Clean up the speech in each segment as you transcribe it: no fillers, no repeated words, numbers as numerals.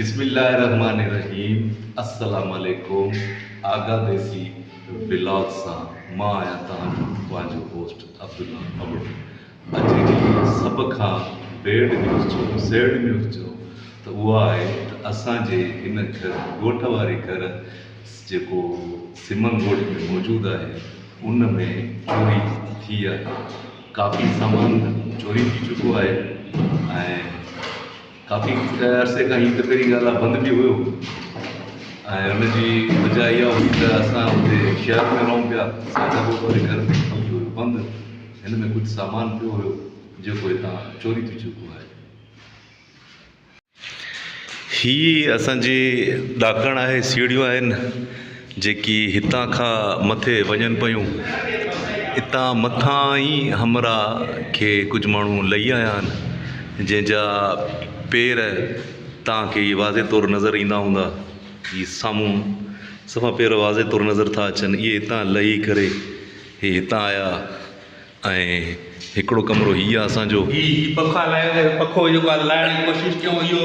बिस्मिल्लाहिर्रहमानिर्रहीम अस्सलाम वालेकुम आगा देसी ब्लॉग सां मां आहियां तव्हांजो होस्ट अब्दुल्ला अबड़ो। अॼु जी सभ खां बेड न्यूज़ जो सैड न्यूज़ जो त उहा आहे त असांजे हिन घर ॻोठ वारे घर जेको सिमन ॻोठ में मौजूदु आहे उन में चोरी थी आहे। काफ़ी सामान चोरी थी चुको आहे ऐं काफ़ी अरसे खां हीअ त पहिरीं ॻाल्हि आहे बंदि बि हुयो ऐं हुनजी वजह इहा हुई त असां हुते शहर में रहूं पिया, असांजा ॻोठ घर में हुयो बंदि, हिन में कुझु सामान पियो हुयो जेको हितां चोरी थी चुको आहे। हीअ असांजी ॾाकण आहे, सीढ़ियूं आहिनि जेकी हितां खां मथे वञनि पियूं। हितां मथां ई हमरा खे कुझु माण्हू लही आया आहिनि जंहिंजा पेर तव्हांखे वाज़े तौरु नज़र ईंदा हूंदा। ही साम्हूं सफ़ा पेर वाज़े तौरु नज़र था अचनि। इहे हितां लही करे हे हितां आया ऐं हिकिड़ो कमिरो हीअ आहे असांजो। पखो जेको लाइण जी कोशिशि कयूं, इहो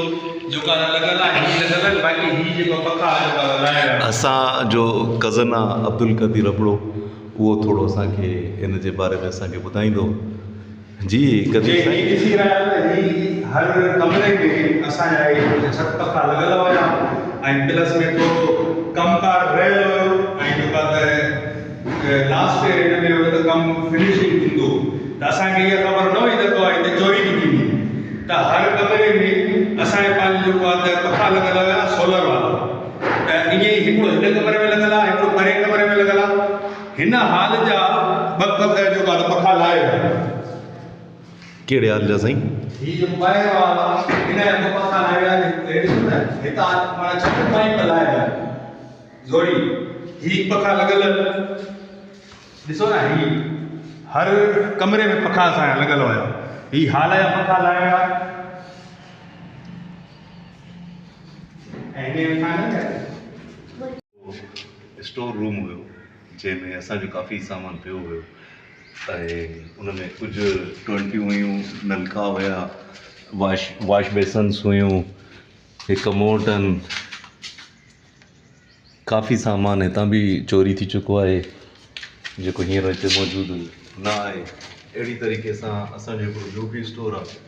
जेको लॻल आहे बाक़ी हीअ जेको पखा असांजो कज़न आहे अब्दुल कदीर अबड़ो, उहो थोरो असांखे इन जे बारे में असांखे ॿुधाईंदो। जी कदीर ॾिसी रहिया आहियो, हर कमरे में असांजा 7 पखा लॻल हुया ऐं प्लस में थोरो कमकार रहियल हुयो ऐं जेका त लास्ट हिन में हुयो त कमु फिनिशिंग थींदो त असांखे इहा ख़बर न हुई त हिते चोरी बि थींदी। त हर कमरे में असांजे पंहिंजो जेको आहे त पखा लॻल हुया सोलर वारा। त ईअं ई हिकिड़ो हिन कमरे में लॻल आहे, हिकिड़ो परे कमरे में लॻल आहे। हिन हाल जा 2 जेको आहे पखा लाहे विया। कहिड़े हाल जा साईं? हीअ जेको ॿाहिरि वारा हिन जा पखा लाहे विया, हितां माना 6 पाइप लाहे विया जोड़ी। हीअ पखा लॻल ॾिसो न, हीअ हर कमरे में पखा असांजा लॻल हुया। हीअ हाल जा पखा लाहे विया ऐं हिन में स्टोर रूम हुयो जंहिंमें असांजो काफ़ी सामान पियो हुयो ऐं उन में कुझु टोंटियूं हुयूं, नलका हुया, वाश बेसन्स हुयूं, हिकु मोटन, काफ़ी सामान हितां बि चोरी थी चुको आहे जेको हींअर हिते मौजूदु न आहे। अहिड़ी तरीक़े सां असांजो हिकिड़ो ॿियो बि स्टोर आहे,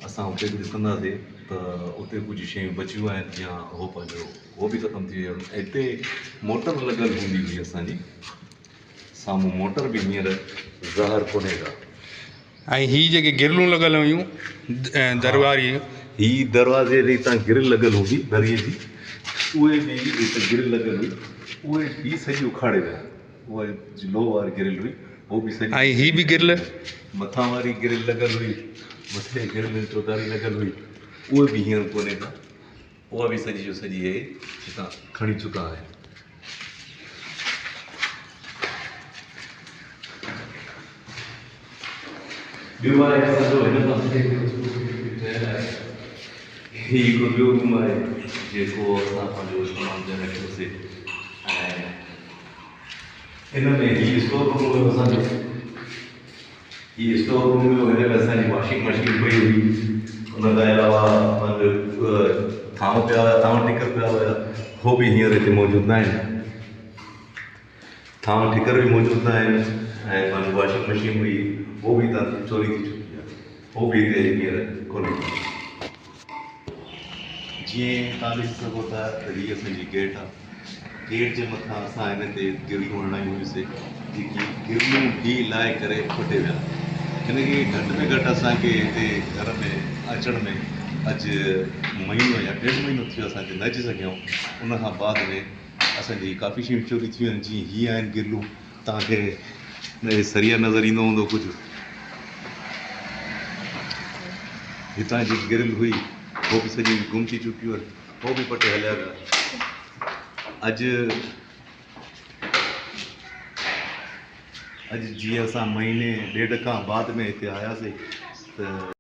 असां उते बि ॾिसंदासीं त उते कुझु शयूं बचियूं आहिनि या उहो पंहिंजो उहो बि ख़तमु थी वियो। हिते मोटर लॻल हूंदी हुई असांजी, साम्हूं मोटर बि हींअर ज़ाहिर कोन्हे का। ऐं हीअ जेके गिरलूं लॻल हुयूं दरवारी, हीअ दरवाज़े जी हितां गिरिल लॻल हूंदी दरीअ जी, उहे बि हिते गिरिल लॻल हुई, उहे बि सॼी उखाड़े विया। उहा लो वारी गिरिल हुई उहो बि सॼी, ऐं हीअ बि गिरल मथां वारी गिरिल लॻल हुई, मथे गिरिल चौधारी लॻल हुई, उहे बि हींअर कोन्हे का। उहा बि सॼी जो सॼी हे हितां खणी चुका आहिनि। ॿियो आहे असांजो हिन पासे ठहियल आहे, हीअ हिकिड़ो ॿियो रूम आहे जेको असां पंहिंजो इस्तेमालु करे रखियोसीं ऐं हिन में हीअ स्टोर रूम हुयो असांजो। हीअ स्टोर रूम हुयो, हिन में असांजी वॉशिंग मशीन पई हुई, हुन खां अलावा पंहिंजो थांव पिया हुया, थांव टिकर पिया हुया, उहो बि हींअर हिते मौजूदु न आहिनि। थांव टिकर बि मौजूदु न आहिनि ऐं पंहिंजी वॉशिंग मशीन हुई उहो बि हितां चोरी थी चुकी आहे, उहो बि हिते हींअर कोन्हे। जीअं तव्हां ॾिसी सघो था त हीअ असांजी गेट आहे। गेट जे मथां असां हिन ते गिरलूं हणायूं हुयूंसीं, जेकी गिरलूं ई लाहे करे खुटे विया। हिनखे घटि में घटि असांखे हिते घर में अचण में अॼु महीनो या 1.5 महीनो थी वियो असांखे न अची सघियूं। उन खां बाद में असांजी काफ़ी शयूं चोरी थी वियूं आहिनि। जीअं हीअ आहिनि गिरलूं, तव्हांखे सरिया नज़र ईंदो हूंदो कुझु। हितां जी गिरिल हुई उहो बि सॼी गुम थी चुकियूं आहिनि, उहो बि पटे हलिया विया। अॼु जीअं असां महीने 1.5 खां बाद में हिते आयासीं त